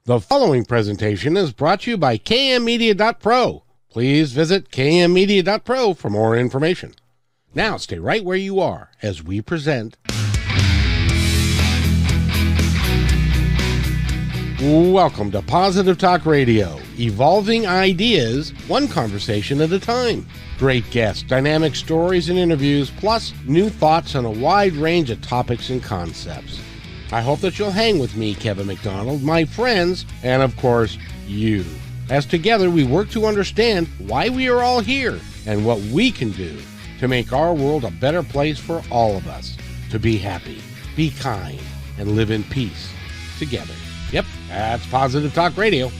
The following presentation is brought to you by kmmedia.pro. Please visit kmmedia.pro for more information. Now stay right where you are as we present. Welcome to Positive Talk Radio, evolving ideas one conversation at a time. Great guests, dynamic stories and interviews, plus new thoughts on a wide range of topics and concepts. I hope that you'll hang with me, Kevin McDonald, my friends, and of course, you. As together we work to understand why we are all here and what we can do to make our world a better place for all of us. To be happy, be kind, and live in peace together. Yep, that's Positive Talk Radio.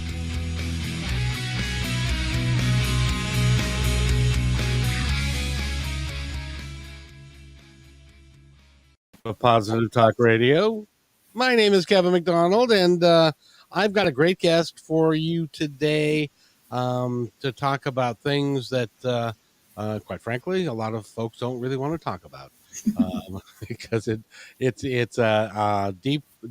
Positive Talk Radio. My name is Kevin McDonald, and I've got a great guest for you today to talk about things that, quite frankly, a lot of folks don't really want to talk about because it's a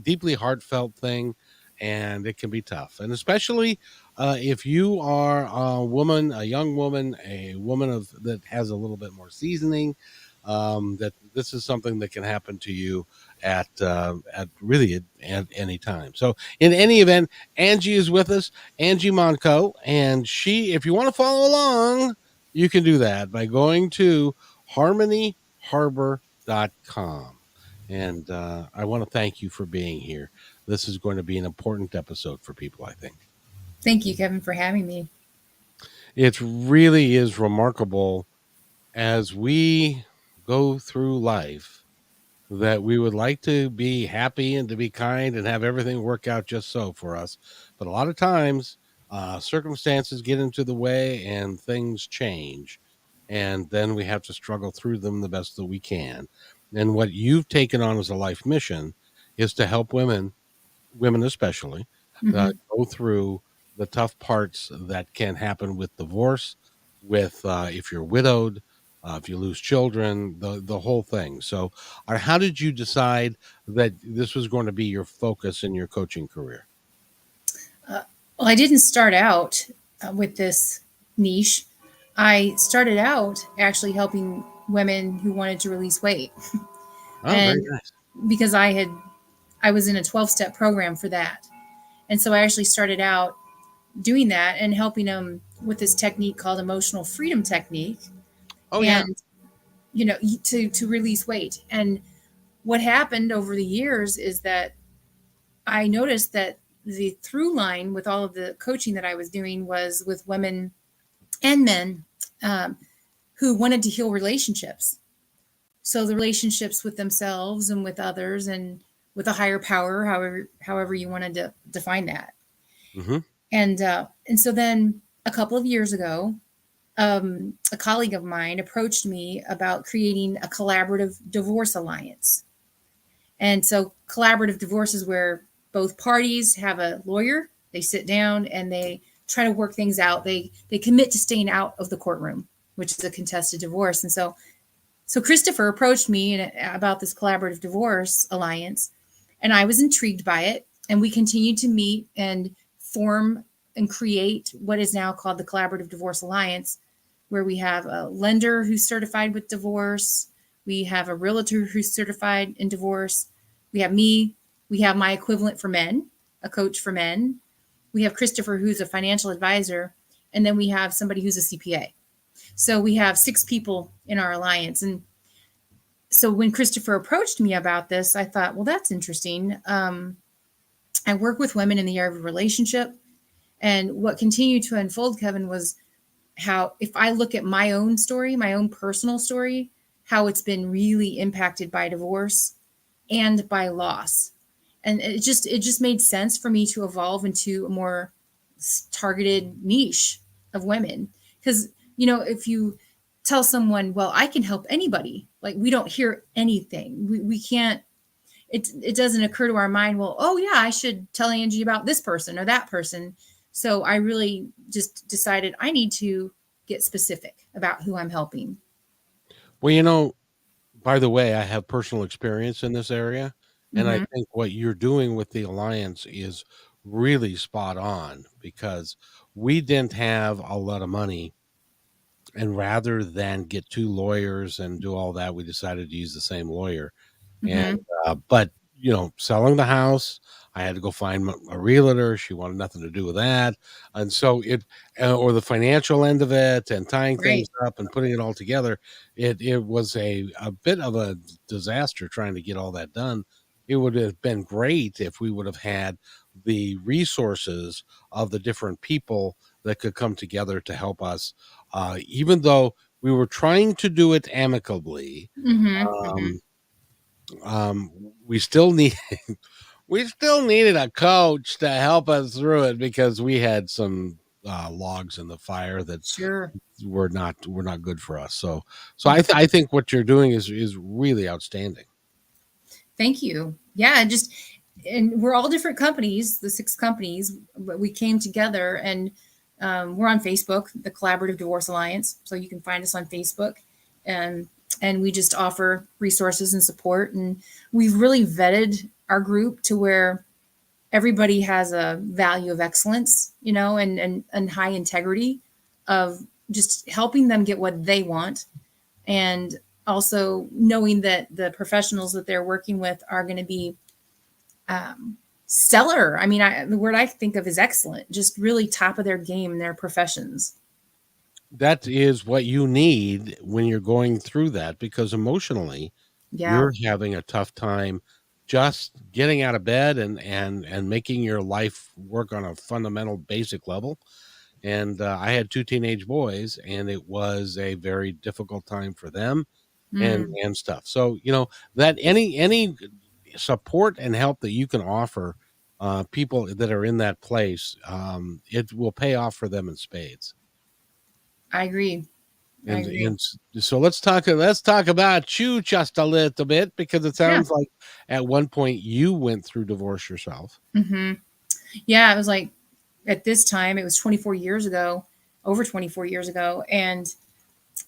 deeply heartfelt thing, and it can be tough. And especially if you are a woman, a young woman, a woman that has a little bit more seasoning, that this is something that can happen to you at any time. So in any event, Angie is with us, Angie Monko, and if you want to follow along, you can do that by going to harmonyharbor.com. And I want to thank you for being here. This is going to be an important episode for people, I think. Thank you, Kevin, for having me. It really is remarkable as we go through life that we would like to be happy and to be kind and have everything work out just so for us. But a lot of times circumstances get into the way and things change. And then we have to struggle through them the best that we can. And what you've taken on as a life mission is to help women especially, go through the tough parts that can happen with divorce, with if you're widowed, if you lose children, the whole thing. So how did you decide that this was going to be your focus in your coaching career? Well, I didn't start out with this niche. I started out actually helping women who wanted to release weight. Very nice. Because I was in a 12-step program for that. And so I actually started out doing that and helping them with this technique called emotional freedom technique. To release weight. And what happened over the years is that I noticed that the through line with all of the coaching that I was doing was with women and men who wanted to heal relationships. So the relationships with themselves and with others and with a higher power, however you wanted to define that. Mm-hmm. And so then a couple of years ago, a colleague of mine approached me about creating a collaborative divorce alliance. And so collaborative divorce is where both parties have a lawyer, they sit down and they try to work things out. They commit to staying out of the courtroom, which is a contested divorce. And so Christopher approached me about this collaborative divorce alliance, and I was intrigued by it. And we continued to meet and form and create what is now called the Collaborative Divorce Alliance, where we have a lender who's certified with divorce. We have a realtor who's certified in divorce. We have me. We have my equivalent for men, a coach for men. We have Christopher, who's a financial advisor. And then we have somebody who's a CPA. So we have 6 people in our alliance. And so when Christopher approached me about this, I thought, well, that's interesting. I work with women in the area of relationship. And what continued to unfold, Kevin, was how, if I look at my own story, my own personal story, how it's been really impacted by divorce and by loss. And it just made sense for me to evolve into a more targeted niche of women. Because, if you tell someone, well, I can help anybody, like we don't hear anything. We can't, it doesn't occur to our mind, well, oh yeah, I should tell Angie about this person or that person. So I really just decided I need to get specific about who I'm helping. Well, by the way, I have personal experience in this area. And I think what you're doing with the alliance is really spot on, because we didn't have a lot of money, and rather than get two lawyers and do all that, we decided to use the same lawyer. And Mhm. but selling the house, I had to go find a realtor. She wanted nothing to do with that, and so or the financial end of it, and tying things Right. up and putting it all together. It was a bit of a disaster trying to get all that done. It would have been great if we would have had the resources of the different people that could come together to help us, even though we were trying to do it amicably. Mhm. Mhm. um, we still need we still needed a coach to help us through it, because we had some logs in the fire that Sure. were not good for us. So Mhm. I think what you're doing is really outstanding. Thank you. Yeah, and we're all different companies, the 6 companies, but we came together and we're on Facebook, the Collaborative Divorce Alliance. So you can find us on Facebook, and we just offer resources and support. And we've really vetted our group to where everybody has a value of excellence, and high integrity of just helping them get what they want, and also knowing that the professionals that they're working with are going to be stellar. I mean, the word I think of is excellent, just really top of their game in their professions. That is what you need when you're going through that, because emotionally Yeah, you're having a tough time just getting out of bed and making your life work on a fundamental basic level. And I had two teenage boys, and it was a very difficult time for them, mm, and stuff. So that any support and help that you can offer people that are in that place, it will pay off for them in spades. I agree. I agree. So let's talk about you just a little bit, because it Yeah. sounds like at one point you went through divorce yourself. Hmm. Yeah, it was like at this time, it was 24 years ago, over 24 years ago. And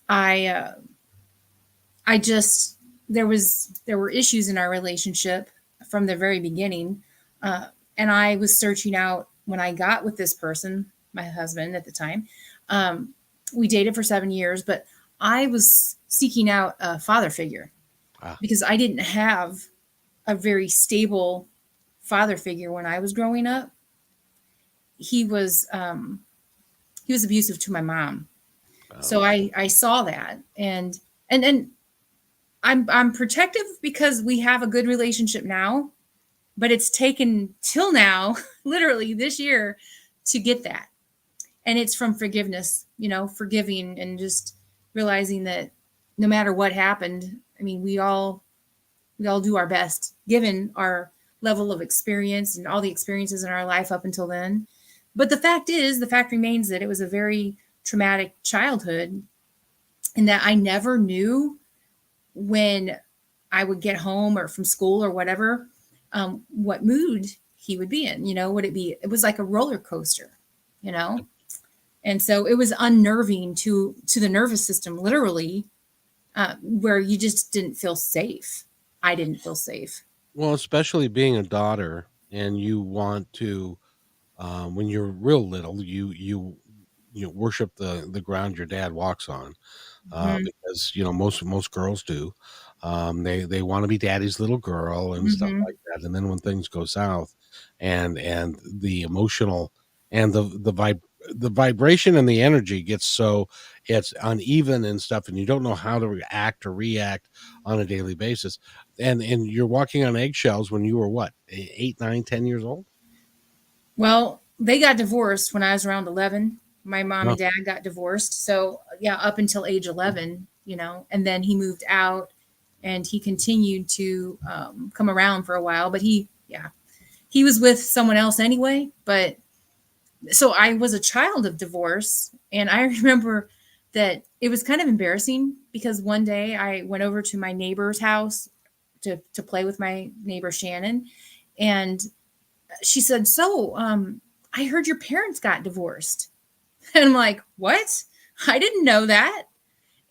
I, uh, I just, there were issues in our relationship from the very beginning. Uh, and I was searching out when I got with this person, my husband at the time. Um, we dated for 7 years, but I was seeking out a father figure Ah, because I didn't have a very stable father figure when I was growing up. He was um, he was abusive to my mom, so oh, I saw that, and I'm protective because we have a good relationship now, but it's taken till now, literally this year, to get that. And it's from forgiveness, forgiving and just realizing that no matter what happened, I mean, we all do our best given our level of experience and all the experiences in our life up until then. But the fact remains that it was a very traumatic childhood, and that I never knew when I would get home or from school or whatever, what mood he would be in. Would it be? It was like a roller coaster, you know. And so it was unnerving to the nervous system, literally, where you just didn't feel safe. I didn't feel safe. well, especially being a daughter, and you want to, when you're real little, you worship the ground your dad walks on, Hmm. because most girls do. They want to be daddy's little girl and stuff Hmm. like that. And then when things go south, and the emotional and the vibration and the energy gets so it's uneven and stuff, and you don't know how to react or react on a daily basis. And you're walking on eggshells when you were what, 8, 9, 10 years old. Well, they got divorced when I was around 11. My mom Well, and dad got divorced. So, yeah, up until age 11, and then he moved out and he continued to come around for a while. But yeah, he was with someone else anyway. But so I was a child of divorce. And I remember that it was kind of embarrassing because one day I went over to my neighbor's house to play with my neighbor Shannon. And she said, "So, I heard your parents got divorced." And I'm like, "What? I didn't know that."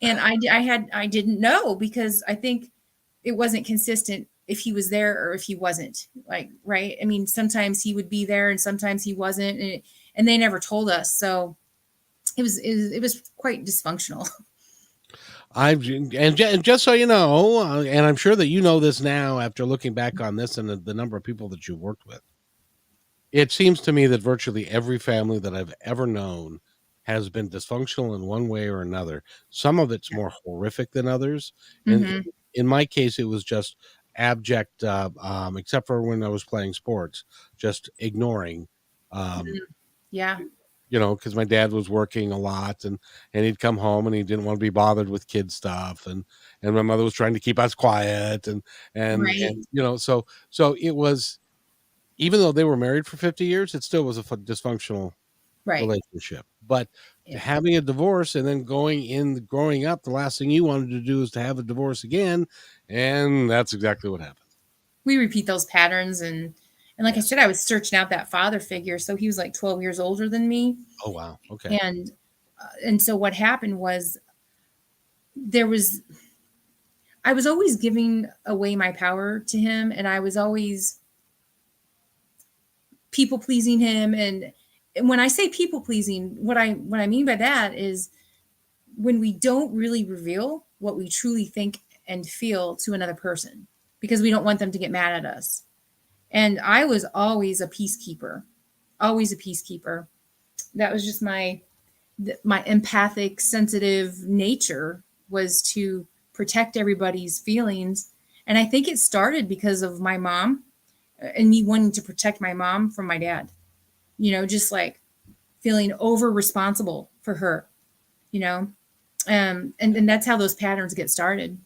And I didn't know because I think it wasn't consistent if he was there or if he wasn't. Like, right? I mean, sometimes he would be there and sometimes he wasn't, and they never told us. So it was quite dysfunctional. And just so you know, and I'm sure that you know this now after looking back on this and the number of people that you worked with. It seems to me that virtually every family that I've ever known has been dysfunctional in one way or another. Some of it's more horrific than others. And Hmm. in my case, it was just abject, except for when I was playing sports, just ignoring. Um, Yeah. because my dad was working a lot, and he'd come home and he didn't want to be bothered with kid stuff, and my mother was trying to keep us quiet, Right. and so it was, even though they were married for 50 years, it still was a dysfunctional Right. relationship. But Yeah. having a divorce and then growing up, the last thing you wanted to do is to have a divorce again, and that's exactly what happened. We repeat those patterns, and like I Yeah. said, I was searching out that father figure. So he was like 12 years older than me. Oh wow. Okay. And so what happened was there was I was always giving away my power to him, and I was always people pleasing him. And when I say people pleasing, what I mean by that is when we don't really reveal what we truly think and feel to another person because we don't want them to get mad at us. And I was always a peacekeeper, always a peacekeeper. That was just my empathic, sensitive nature, was to protect everybody's feelings. And I think it started because of my mom and me wanting to protect my mom from my dad. Just like feeling over responsible for her. You know, and that's how those patterns get started.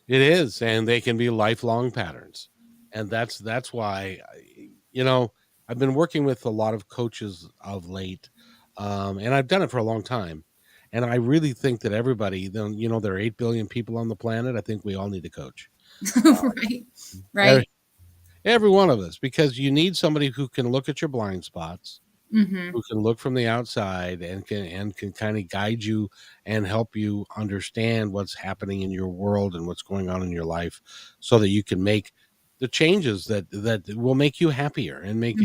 It is, and they can be lifelong patterns, and that's why you know I've been working with a lot of coaches of late, and I've done it for a long time, and I really think that everybody, then there are 8 billion people on the planet. I think we all need a coach. Right. Every, Right. every one of us, because you need somebody who can look at your blind spots, Hmm. who can look from the outside and can kind of guide you and help you understand what's happening in your world and what's going on in your life, so that you can make the changes that will make you happier and Hmm. make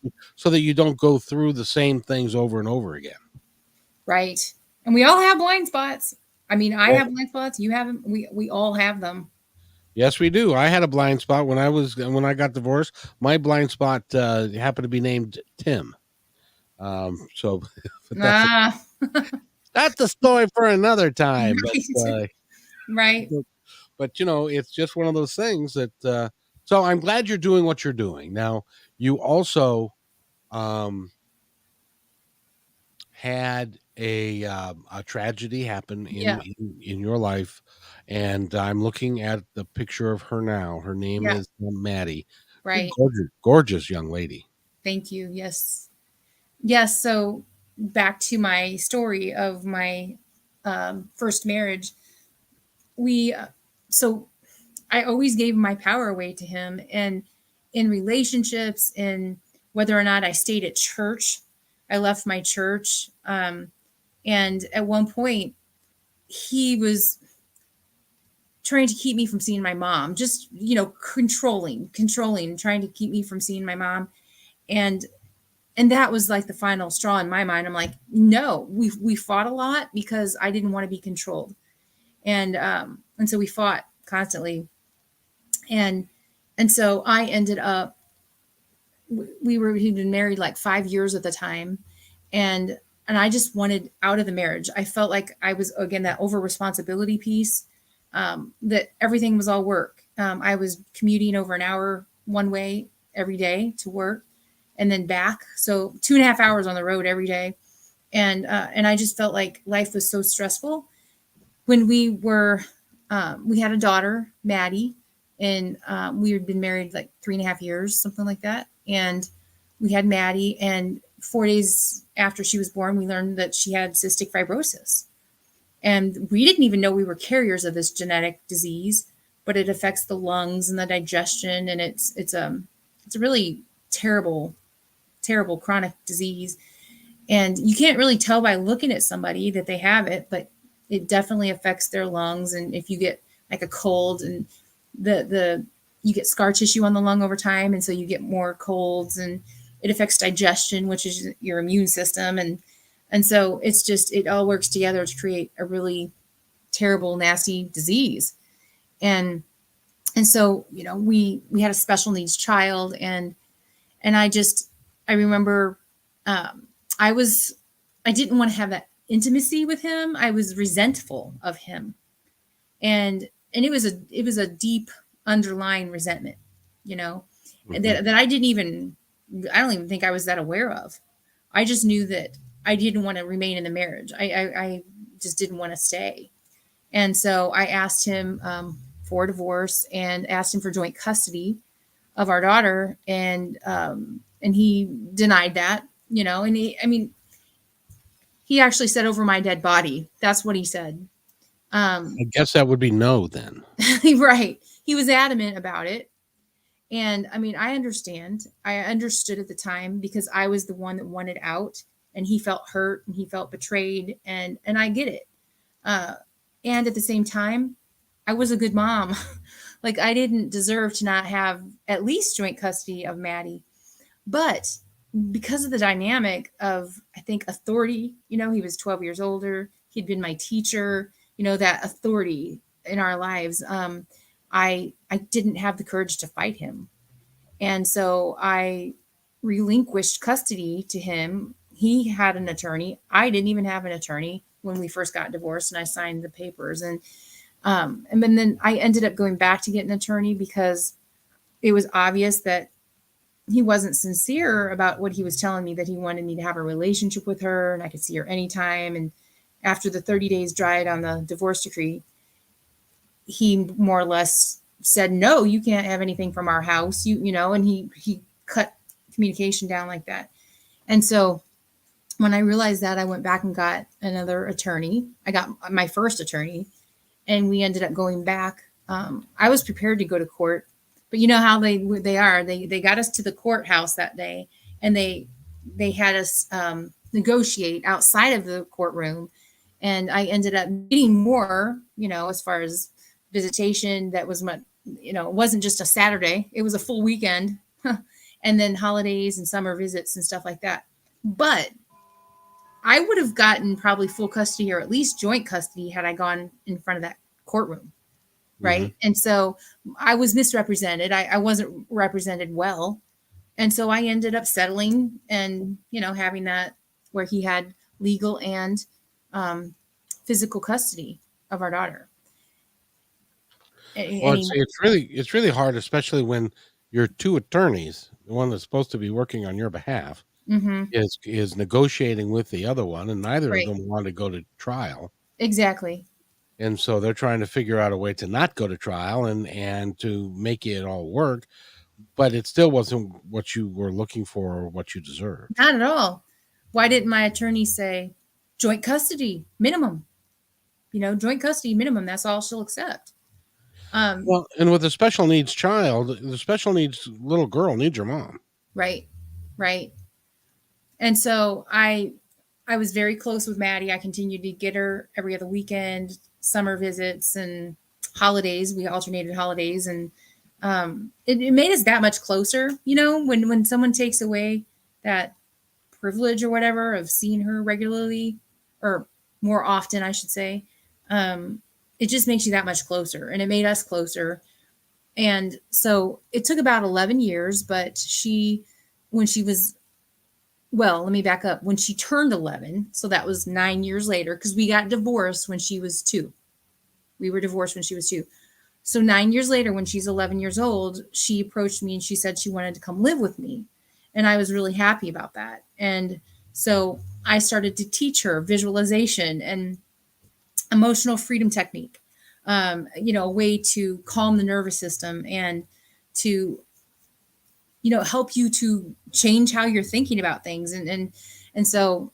you, so that you don't go through the same things over and over again. Right. And we all have blind spots. I mean, I Yeah. have blind spots. You have them. We all have them. Yes, we do. I had a blind spot when I got divorced. My blind spot happened to be named Tim. So but Ah, that's a story for another time. right. Right. But it's just one of those things that so I'm glad you're doing what you're doing. Now, you also um had a tragedy happen Yeah. in your life, and I'm looking at the picture of her now. Her name Yeah. is Maddie. Right. Gorgeous young lady. Thank you. Yes. Yes. So back to my story of my first marriage. We, so I always gave my power away to him, and in relationships, and whether or not I stayed at church, I left my church. And at one point, he was trying to keep me from seeing my mom, just, controlling, trying to keep me from seeing my mom. And and that was like the final straw in my mind. I'm like, no, we fought a lot because I didn't want to be controlled. And so we fought constantly. And so I ended up, he'd been married like 5 years at the time. And I just wanted out of the marriage. I felt like I was, again, that over responsibility piece, that everything was all work. I was commuting over an hour one way every day to work and then back. So 2.5 hours on the road every day. And I just felt like life was so stressful. When we had a daughter, Maddie, and we had been married like 3.5 years, something like that. And we had Maddie, and 4 days after she was born, we learned that she had cystic fibrosis. And we didn't even know we were carriers of this genetic disease, but it affects the lungs and the digestion, and it's a really terrible chronic disease. And you can't really tell by looking at somebody that they have it, but it definitely affects their lungs. And if you get like a cold, and the you get scar tissue on the lung over time, and so you get more colds, and it affects digestion, which is your immune system, and so it's just it all works together to create a really terrible, nasty disease. And so we had a special needs child, and I remember um, I was I didn't want to have that intimacy with him. I was resentful of him, and it was a deep underlying resentment, you know, Hmm. that I don't even think I was that aware of. I just knew that I didn't want to remain in the marriage. I just didn't want to stay, and so I asked him for a divorce and asked him for joint custody of our daughter, and he denied that, and he actually said over my dead body. That's what he said. Um, I guess that would be no then. right. He was adamant about it. And I mean, I understand. I understood at the time because I was the one that wanted out, and he felt hurt and he felt betrayed, and I get it. Uh, and at the same time, I was a good mom. Like I didn't deserve to not have at least joint custody of Maddie. But because of the dynamic of, I think, authority, he was 12 years older, he'd been my teacher, that authority in our lives. I didn't have the courage to fight him. And so I relinquished custody to him. He had an attorney. I didn't even have an attorney when we first got divorced, and I signed the papers. And then I ended up going back to get an attorney because it was obvious that he wasn't sincere about what he was telling me, that he wanted me to have a relationship with her and I could see her anytime. And after the 30 days dried on the divorce decree, he more or less said, no, you can't have anything from our house. And he cut communication down like that. And so when I realized that, I went back and got another attorney. I got my first attorney, and we ended up going back. I was prepared to go to court, but you know how they are. They got us to the courthouse that day, and they had us negotiate outside of the courtroom, and I ended up getting more. As far as visitation, that was my. It wasn't just a Saturday; it was a full weekend, and then holidays and summer visits and stuff like that. But I would have gotten probably full custody or at least joint custody had I gone in front of that courtroom, Hmm. right? And so I was misrepresented. I wasn't represented well. And so I ended up settling and, having that where he had legal and um, physical custody of our daughter. Well, And it's he, it's really hard, especially when your two attorneys, the one that's supposed to be working on your behalf, mm-hmm, is negotiating with the other one, and neither of right, them want to go to trial. exactly. And so they're trying to figure out a way to not go to trial and to make it all work, but it still wasn't what you were looking for or what you deserved. Not at all. Why didn't my attorney say joint custody minimum? Joint custody minimum. That's all she'll accept. Um, Well, and with a special needs child, the special needs little girl needs your mom. right, right. And so I was very close with Maddie. I continued to get her every other weekend, summer visits and holidays. We alternated holidays, and it made us that much closer. When someone takes away that privilege or whatever of seeing her regularly or more often, I should say, it just makes you that much closer, and it made us closer. And so it took about 11 years, but when she was well, let me back up. When she turned 11, so that was 9 years later, because we got divorced when she was 2. We were divorced when she was 2. So 9 years later, when she's 11 years old, she approached me and she said she wanted to come live with me. And I was really happy about that. And so I started to teach her visualization and emotional freedom technique, a way to calm the nervous system and to help you to change how you're thinking about things. And so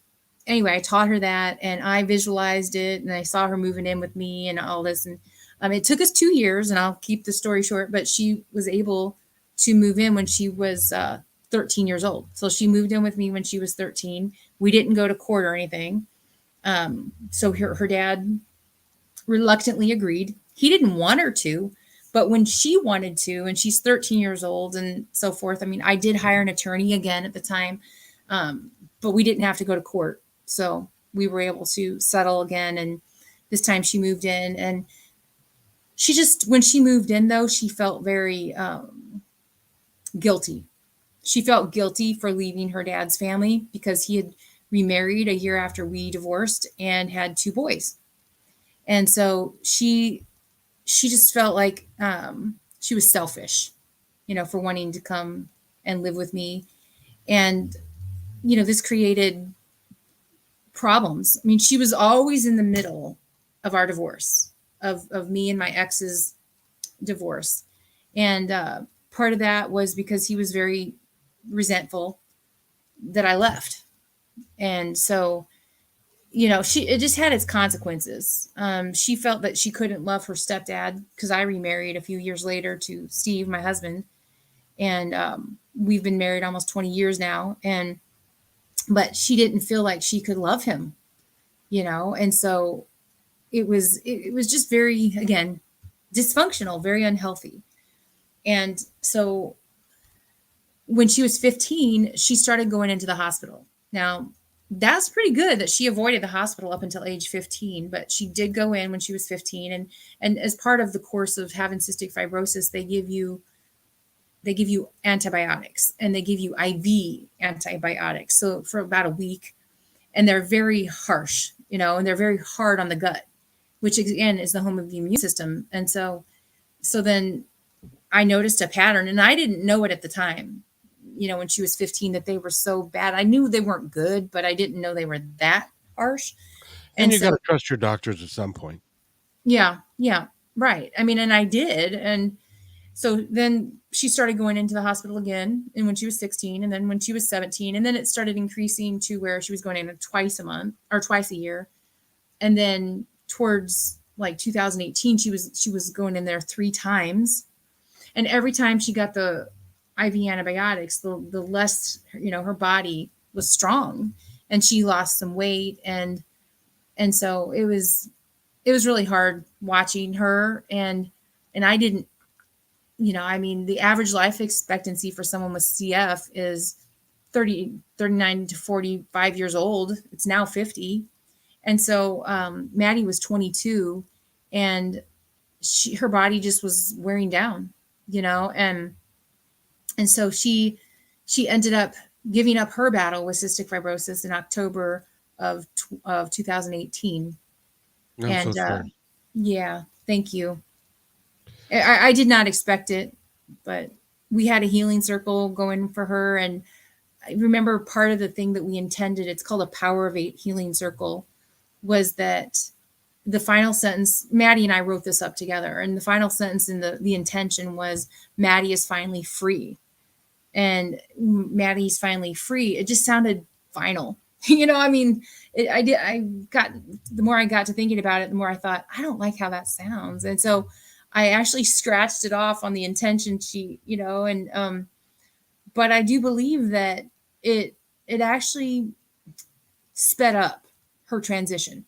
anyway, I taught her that, and I visualized it, and I saw her moving in with me and all this. And it took us 2 years, and I'll keep the story short, but she was able to move in when she was 13 years old. So she moved in with me when she was 13. We didn't go to court or anything. So her dad reluctantly agreed. He didn't want her to, But when she wanted to, and she's 13 years old and so forth, I mean, I did hire an attorney again at the time, but we didn't have to go to court. So we were able to settle again. And this time she moved in. And she just, when she moved in, though, she felt very guilty. She felt guilty for leaving her dad's family because he had remarried a year after we divorced and had two boys. And so she just felt like she was selfish, for wanting to come and live with me. And, this created problems. I mean, she was always in the middle of our divorce, of me and my ex's divorce. And part of that was because he was very resentful that I left. And so, it just had its consequences. She felt that she couldn't love her stepdad because I remarried a few years later to Steve, my husband, and we've been married almost 20 years now. But she didn't feel like she could love him, and so it was just very, again, dysfunctional, very unhealthy. And so when she was 15, she started going into the hospital. Now, that's pretty good that she avoided the hospital up until age 15, but she did go in when she was 15. And as part of the course of having cystic fibrosis, they give you antibiotics, and they give you IV antibiotics. So for about a week, and they're very harsh, and they're very hard on the gut, which again is the home of the immune system. And so then I noticed a pattern, and I didn't know it at the time, when she was 15, that they were so bad. I knew they weren't good, but I didn't know they were that harsh. And you So, got to trust your doctors at some point. yeah, right. I mean, and I did. And so then she started going into the hospital again, and when she was 16, and then when she was 17, and then it started increasing to where she was going in twice a month or twice a year. And then towards like 2018, she was going in there 3 times. And every time she got the IV antibiotics, the less, her body was strong, and she lost some weight. And so it was really hard watching her. And I didn't, I mean, the average life expectancy for someone with CF is 39 to 45 years old. It's now 50. And so Maddie was 22, and her body just was wearing down, and so she ended up giving up her battle with cystic fibrosis in October of 2018. I'm so And sorry. yeah, thank you. I did not expect it, but we had a healing circle going for her. And I remember part of the thing that we intended, it's called a Power of 8 healing circle, was that the final sentence, Maddie and I wrote this up together, and the final sentence in the intention was, Maddie is finally free. And Maddie's finally free. It just sounded final. I mean, the more I got to thinking about it, the more I thought, I don't like how that sounds. And so I actually scratched it off on the intention sheet, and but I do believe that it actually sped up her transition,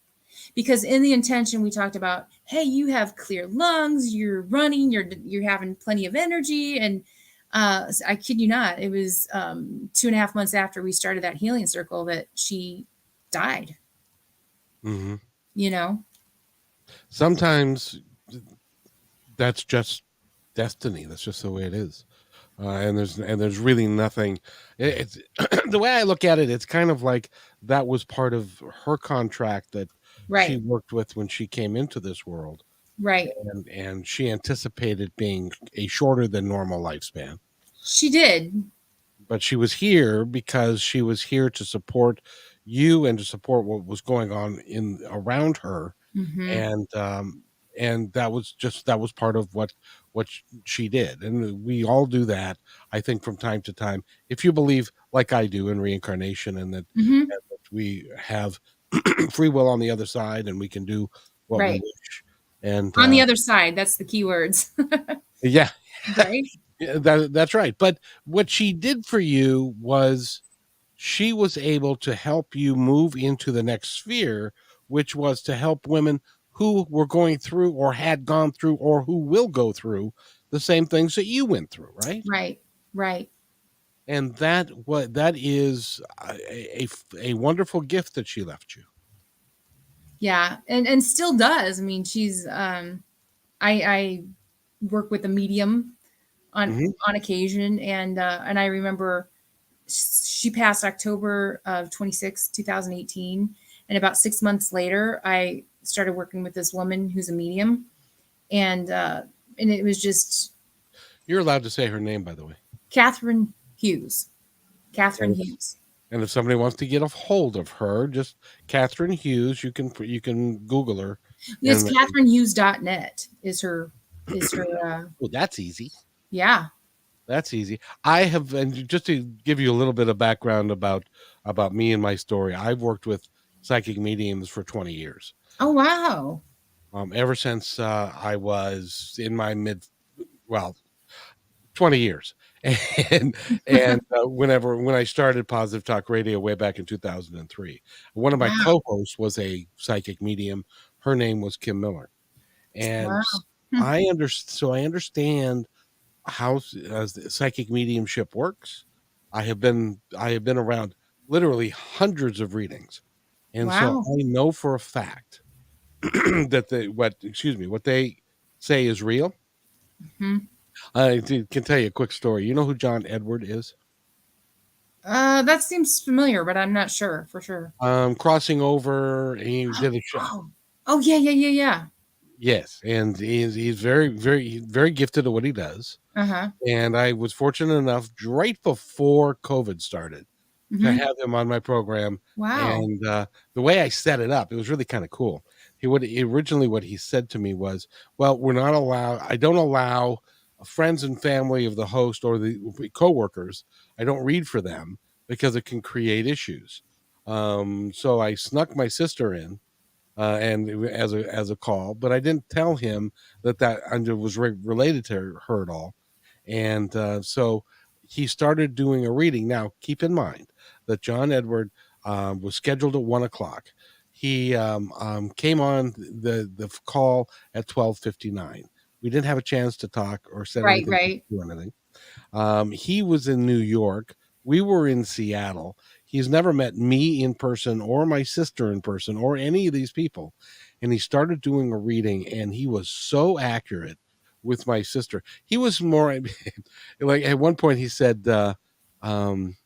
because in the intention we talked about, hey, you have clear lungs, you're running, you're having plenty of energy. And I kid you not, it was 2.5 months after we started that healing circle that she died. Mm-hmm. Sometimes that's just destiny. That's just the way it is. And there's really nothing. It's the way I look at it. It's kind of like that was part of her contract that she right, worked with when she came into this world, right. and she anticipated being a shorter than normal lifespan. She did. But she was here because she was here to support you and to support what was going on around her. Mm-hmm. And that was part of what she did. And we all do that, I think, from time to time, if you believe, like I do, in reincarnation, and that, Mm-hmm. we have free will on the other side, and we can do what we Right. wish. And On the other side, that's the key words. yeah. Right. Yeah, that's right. But what she did for you was she was able to help you move into the next sphere, which was to help women who were going through or had gone through or who will go through the same things that you went through, right? Right. Right. And that is a wonderful gift that she left you. Yeah. And still does. I mean, she's I work with a medium Hmm. on occasion, and I remember she passed October of 26, 2018, and about 6 months later, I started working with this woman who's a medium, and uh, and it was just You're allowed to say her name, by the way. Catherine Hughes. Catherine And Hughes. if somebody wants to get a hold of her, just Catherine Hughes. You can Google her, It's and catherinehughes.net is her oh, that's easy. yeah. That's easy. I have, and just to give you a little bit of background about me and my story, I've worked with psychic mediums for 20 years. Oh wow. Ever since I was in my well, 20 years, and when I started Positive Talk Radio way back in 2003, one of my Wow. co-hosts was a psychic medium. Her name was Kim Miller, and Wow. Hmm. I understand how psychic mediumship works. I have been around literally hundreds of readings, and so Wow. I know for a fact that what they say is real. Hmm. Can tell you a quick story. You know who John Edward is? That seems familiar, but I'm not sure for sure. Crossing over, he did a show. Oh. Oh yeah, yeah, yeah, yeah. Yes, and he's very gifted at what he does. Uh-huh. And I was fortunate enough right before COVID started to Hmm. have him on my program. Wow. And the way I set it up, it was really kind of cool. Originally what he said to me was, "Well, we're not allowed. I don't allow friends and family of the host or the coworkers. I don't read for them because it can create issues." So I snuck my sister in. And as a call, but I didn't tell him that under was related to her at all, and so he started doing a reading. Now, keep in mind that John Edward was scheduled at 1 o'clock. He came on the call at 12:59. We didn't have a chance to talk or said Right, anything, right. do anything. He was in New York. We were in Seattle. He's never met me in person or my sister in person or any of these people. And he started doing a reading, and he was so accurate with my sister. He was more like at one point he said, um,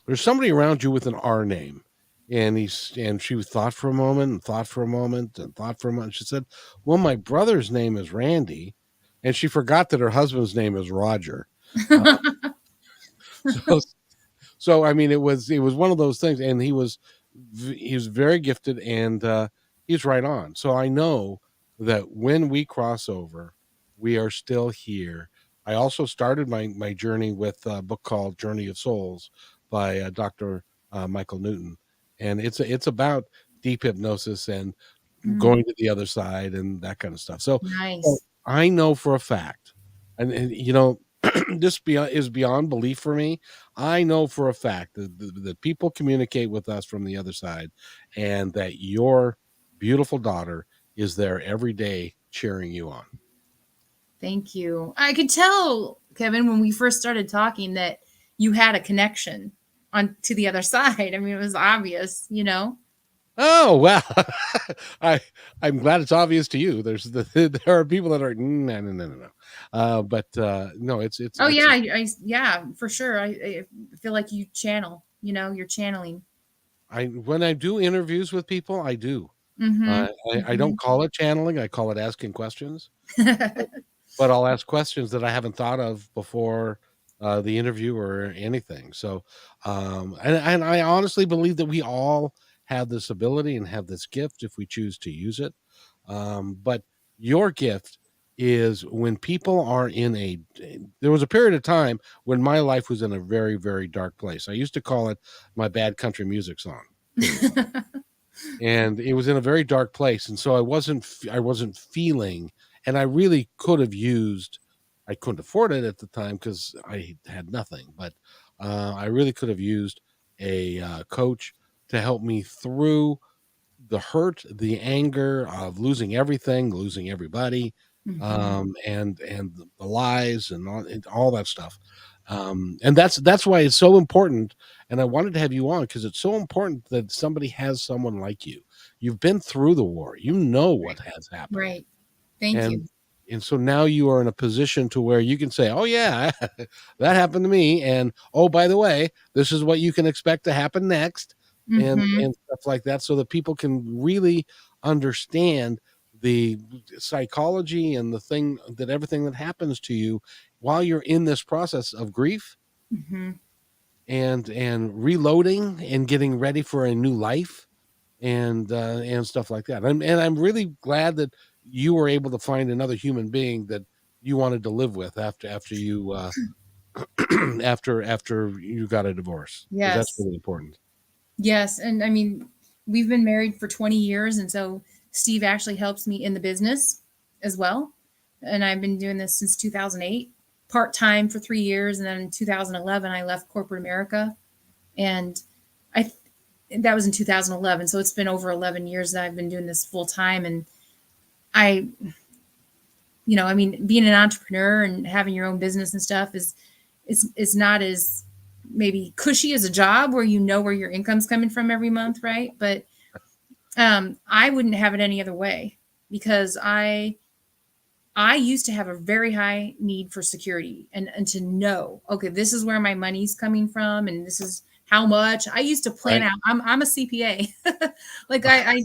"There's somebody around you with an R name." And she thought for a moment and thought for a moment and thought for a moment. She said, "Well, my brother's name is Randy," and she forgot that her husband's name is Roger. Uh, so so I mean, it was one of those things, and he was very gifted, and he's right on. So I know that when we cross over, we are still here. I also started my journey with a book called Journey of Souls by Dr. Michael Newton, and it's about deep hypnosis and Mm, going to the other side and that kind of stuff. So nice. I know for a fact, and is beyond belief for me. I know for a fact that people communicate with us from the other side, and that your beautiful daughter is there every day cheering you on. Thank you. I could tell, Kevin, when we first started talking that you had a connection on to the other side. I mean, it was obvious, you know? Oh well, I I'm glad it's obvious to you. There are people that are no, no, no, no, no. But no, Oh yeah, yeah, for sure. I feel like you channel, you're channeling. I when I do interviews with people, I do. Mhm. I don't Mhm. call it channeling. I call it asking questions. But I'll ask questions that I haven't thought of before the interview or anything. So, and I honestly believe that we all have this ability and have this gift if we choose to use it. But your gift is when people are in there was a period of time when my life was in a very, very dark place. I used to call it my bad country music song, period. And it was in a very dark place, and so I wasn't feeling, and I really could have used. I couldn't afford it at the time because I had nothing, but I really could have used a coach to help me through the hurt, the anger of losing everything, losing everybody, Mhm. and the lies and all that stuff. And that's why it's so important. And I wanted to have you on because it's so important that somebody has someone like you. You've been through the war. You know what Right. has happened. Right. Thank And you. and so now you are in a position to where you can say, "Oh yeah, that happened to me," and oh by the way, this is what you can expect to happen next, Mhm. and stuff like that, so that people can really understand the psychology and the thing that everything that happens to you while you're in this process of grief Mhm. and reloading and getting ready for a new life and stuff like that. And I'm really glad that you were able to find another human being that you wanted to live with after you after you got a divorce because that's Yes. really important. Yes, and I mean, we've been married for 20 years, and so Steve actually helps me in the business as well. And I've been doing this since 2008, part time for 3 years, and then in 2011 I left corporate America, and I that was in 2011. So it's been over 11 years that I've been doing this full time, and I, I mean, being an entrepreneur and having your own business and stuff is not as maybe cushy as a job where you know where your income's coming from every month, right? But I wouldn't have it any other way because I used to have a very high need for security and to know, okay, this is where my money's coming from and this is how much. I used to plan Right. out. I'm a CPA. Like I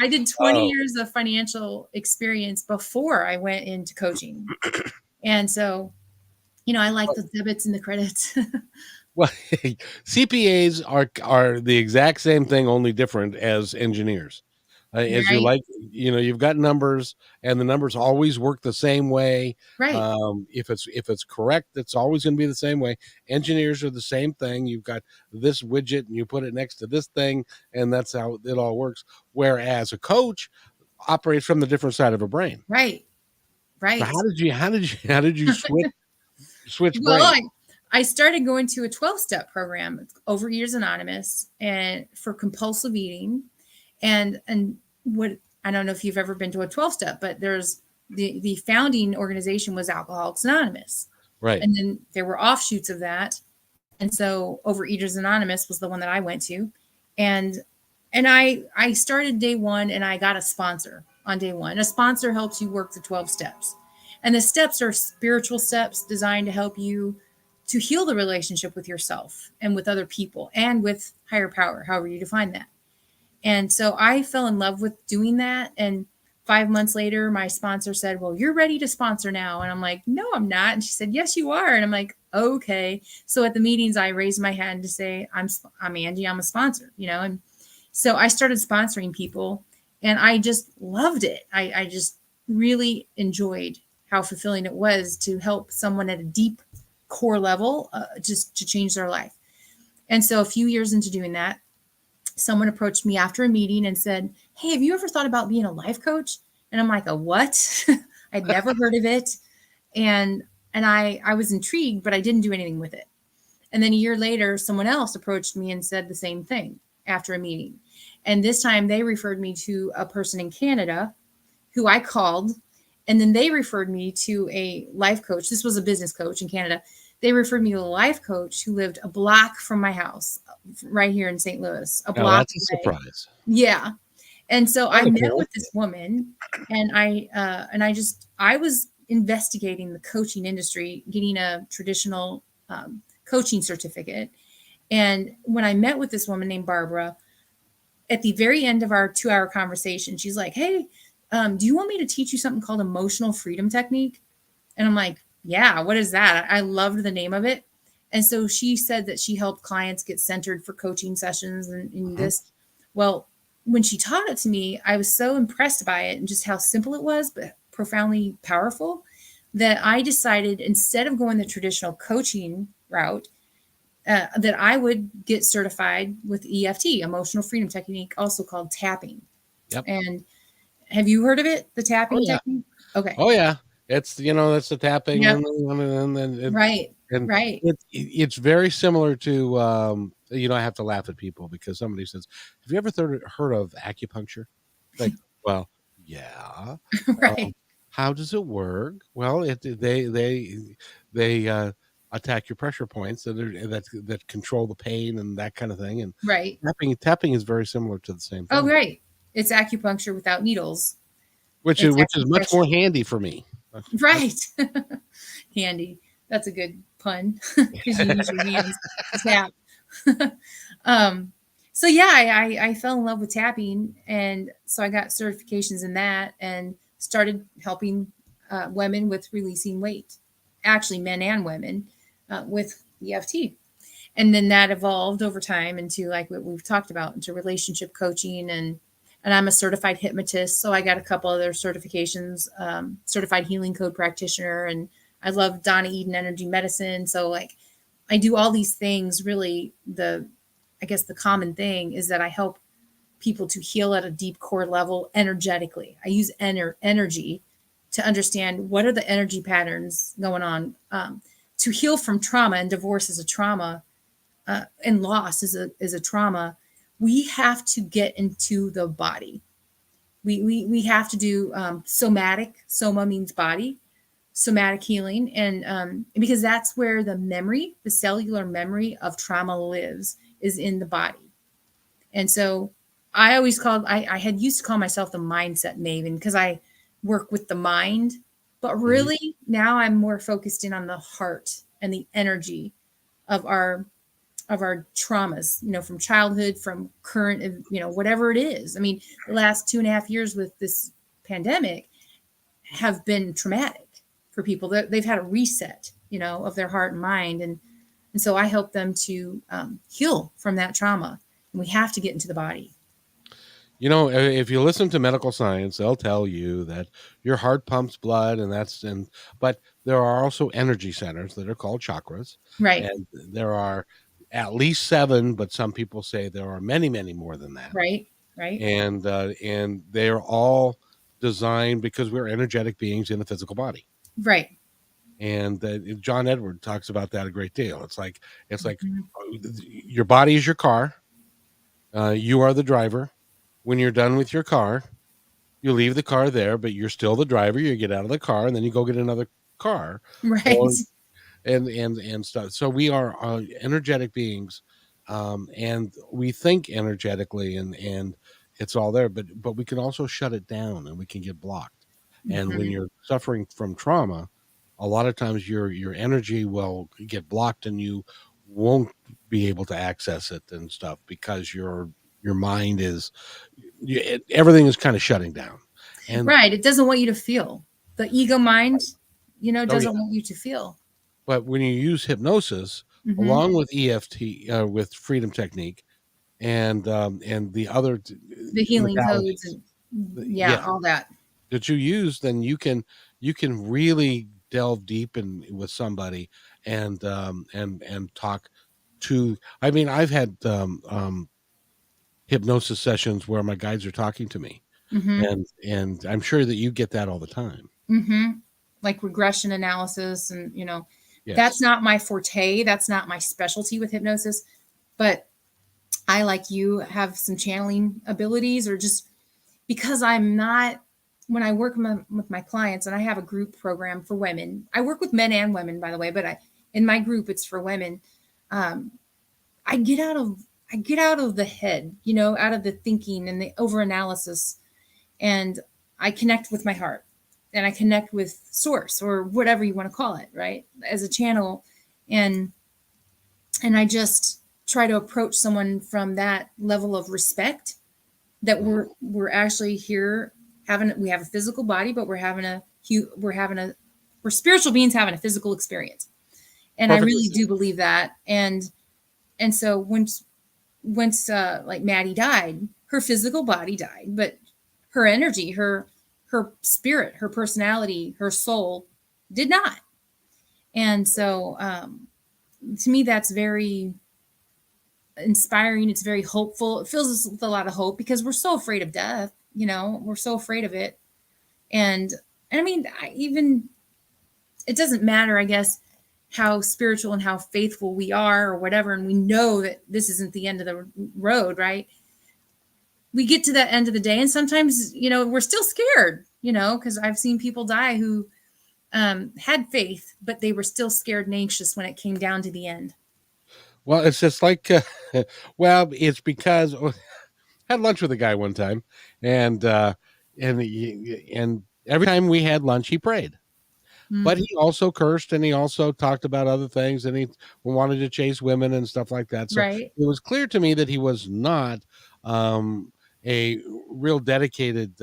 did 20 Oh, years of financial experience before I went into coaching. And so, I like the debits and the credits. well, CPAs are the exact same thing, only different as engineers. As you Right? like, you've got numbers, and the numbers always work the same way. Right. If it's correct, it's always going to be the same way. Engineers are the same thing. You've got this widget, and you put it next to this thing, and that's how it all works. Whereas a coach operates from the different side of a brain. Right. So Right. how did you switch Well, brains? I started going to a 12-step program, Overeaters Anonymous, and for compulsive eating. And what I don't know if you've ever been to a 12-step, but there's the founding organization was Alcoholics Anonymous. Right. And then there were offshoots of that. And so Overeaters Anonymous was the one that I went to. And I started day one and I got a sponsor on day one. A sponsor helps you work the 12 steps. And the steps are spiritual steps designed to help you to heal the relationship with yourself and with other people and with higher power, however you define that. And so I fell in love with doing that. And 5 months later, my sponsor said, "Well, you're ready to sponsor now." And I'm like, "No, I'm not." And she said, "Yes, you are." And I'm like, "Okay." So at the meetings, I raised my hand to say, I'm Angie, I'm a sponsor, And so I started sponsoring people and I just loved it. I just really enjoyed how fulfilling it was to help someone at a deep core level, just to change their life. And so a few years into doing that, someone approached me after a meeting and said, "Hey, have you ever thought about being a life coach?" And I'm like, "A what?" I'd never heard of it. And I was intrigued, but I didn't do anything with it. And then a year later, someone else approached me and said the same thing after a meeting. And this time they referred me to a person in Canada who I called. And then they referred me to a life coach. This was a business coach in Canada. They referred me to a life coach who lived a block from my house, right here in St. Louis, a Now block that's a away. surprise. Yeah. And so I Kind of met cool. with this woman and I was investigating the coaching industry, getting a traditional coaching certificate. And when I met with this woman named Barbara, at the very end of our 2-hour conversation, she's like, "Hey, do you want me to teach you something called emotional freedom technique?" And I'm like, "Yeah, what is that?" I loved the name of it. And so she said that she helped clients get centered for coaching sessions and in Mhm. this. Well, when she taught it to me, I was so impressed by it and just how simple it was, but profoundly powerful, that I decided instead of going the traditional coaching route, that I would get certified with EFT, emotional freedom technique, also called tapping. Yep. And have you heard of it, the Oh tapping yeah. technique? Okay. Oh yeah. It's that's the tapping Yep. and then Right. And Right. it's very similar to, I have to laugh at people because somebody says, "Have you ever heard of acupuncture?" It's like, "Well, yeah." Um, Right. "How does it work?" "Well, they attack your pressure points that control the pain and that kind of thing." And Right. tapping is very similar to the same Oh, thing, right. It's acupuncture without needles. which is It's much more acupressure. handy for me. Right. Handy. That's a good pun because you use your hands to tap. um, so yeah, I fell in love with tapping, and so I got certifications in that, and started helping women with releasing weight, actually men and women, with EFT. And then that evolved over time into like what we've talked about, into relationship coaching, and I'm a certified hypnotist, so I got a couple other certifications, certified healing code practitioner, and I love Donna Eden energy medicine. So like I do all these things. Really, I guess the common thing is that I help people to heal at a deep core level energetically. I use energy to understand what are the energy patterns going on, to heal from trauma, and divorce is a trauma, and loss is a trauma. We have to get into the body. We have to do somatic. Soma means body. Somatic healing, and because that's where the cellular memory of trauma lives, is in the body. And so I had used to call myself the mindset maven because I work with the mind, but Mhm. really now I'm more focused in on the heart and the energy of our traumas, from childhood, from current, whatever it is. I mean, the last 2.5 years with this pandemic have been traumatic for people. They've had a reset, of their heart and mind, and so I help them to heal from that trauma. And we have to get into the body. If you listen to medical science, they'll tell you that your heart pumps blood, but there are also energy centers that are called chakras, Right, and there are at least seven, but some people say there are many, many more than that. right, right, And they are all designed because we're energetic beings in a physical body. right. And John Edward talks about that a great deal. It's like Mhm. your body is your car. You are the driver. When you're done with your car, you leave the car there, but you're still the driver. You get out of the car, and then you go get another car, Right, or and stuff. So we are energetic beings, and we think energetically, and it's all there. But we can also shut it down, and we can get blocked. And when hmm, you're suffering from trauma, a lot of times your energy will get blocked, and you won't be able to access it and stuff because your mind is everything is kind of shutting down. And right. It doesn't want you to feel. The ego mind, oh yeah, doesn't want you to feel. but when you use hypnosis Hmm. along with EFT, with freedom technique, and the other The healing codes modalities, and yeah, yeah, all that. that you use, then you can really delve deep in with somebody and talk to. I mean, I've had hypnosis sessions where my guides are talking to me, Hmm. and I'm sure that you get that all the time. Hmm. Like regression analysis, and that's Yes. not my forte. That's not my specialty with hypnosis. But I, like you, have some channeling abilities, or just because I'm not, when I work with my clients, and I have a group program for women. I work with men and women, by the way, but in my group it's for women. Um, I get out of the head, out of the thinking and the overanalysis, and I connect with my heart, and I connect with source, or whatever you want to call it, right? As a channel, and I just try to approach someone from that level of respect, that Mhm. we're actually here, we have a physical body, but we're spiritual beings having a physical experience. And I Perfectly really said. do believe that. And so once like Maddie died, her physical body died, but her energy, her spirit, her personality, her soul did not. And so to me that's very inspiring. It's very hopeful. It fills us with a lot of hope because we're so afraid of death. We're so afraid of it. And I mean, even it doesn't matter, I guess, how spiritual and how faithful we are or whatever, and we know that this isn't the end of the road, right? We get to that end of the day, and sometimes, we're still scared, because I've seen people die who had faith, but they were still scared and anxious when it came down to the end. Well, it's just like, well, it's because I had lunch with a guy one time, and and every time we had lunch, he prayed. But Mm, he also cursed, and he also talked about other things, and he wanted to chase women and stuff like that. So right. it was clear to me that he was not a real dedicated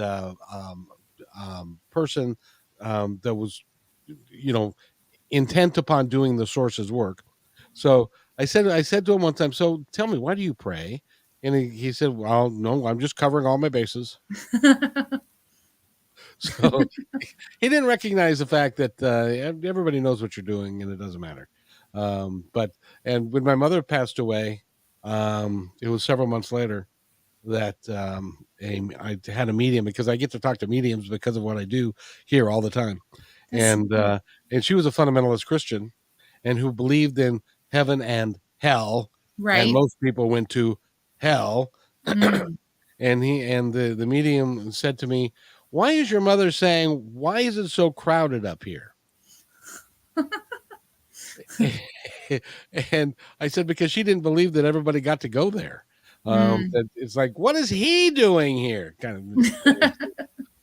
person that was, you know, intent upon doing the source's work. So I said to him one time, "So tell me, why do you pray?" And he said, "Well, no, I'm just covering all my bases." So he didn't recognize the fact that everybody knows what you're doing and it doesn't matter. But and when my mother passed away, it was several months later that I had a medium, because I get to talk to mediums because of what I do here all the time, That's so cool. and she was a fundamentalist Christian and who believed in heaven and hell, and Right. most people went to hell. Mm. And the medium said to me, "Why is your mother saying, why is it so crowded up here?" And I said, because she didn't believe that everybody got to go there. Mm. That it's like, what is he doing here? Kind of pointing to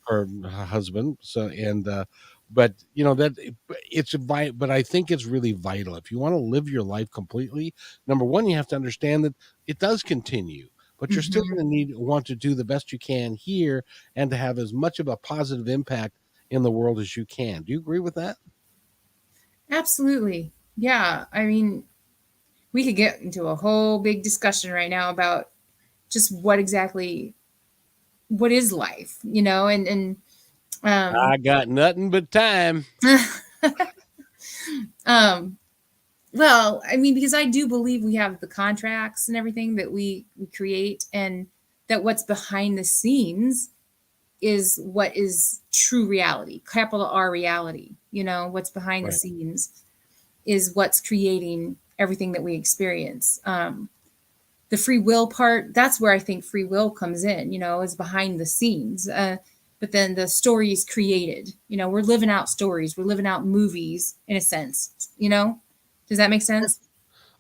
her husband. So, but that but I think it's really vital if you want to live your life completely. Number one, you have to understand that it does continue, but you're still Hmm. going to want to do the best you can here and to have as much of a positive impact in the world as you can. Do you agree with that? Absolutely. Yeah. I mean, we could get into a whole big discussion right now about just what is life, and um I got nothing but time. um well, I mean, because I do believe we have the contracts and everything that we create, and that what's behind the scenes is what is true reality, capital R reality. What's behind the Right. scenes is what's creating everything that we experience. The free will part, that's where I think free will comes in, is behind the scenes. But then the story is created. We're living out stories, we're living out movies in a sense. Does that make sense?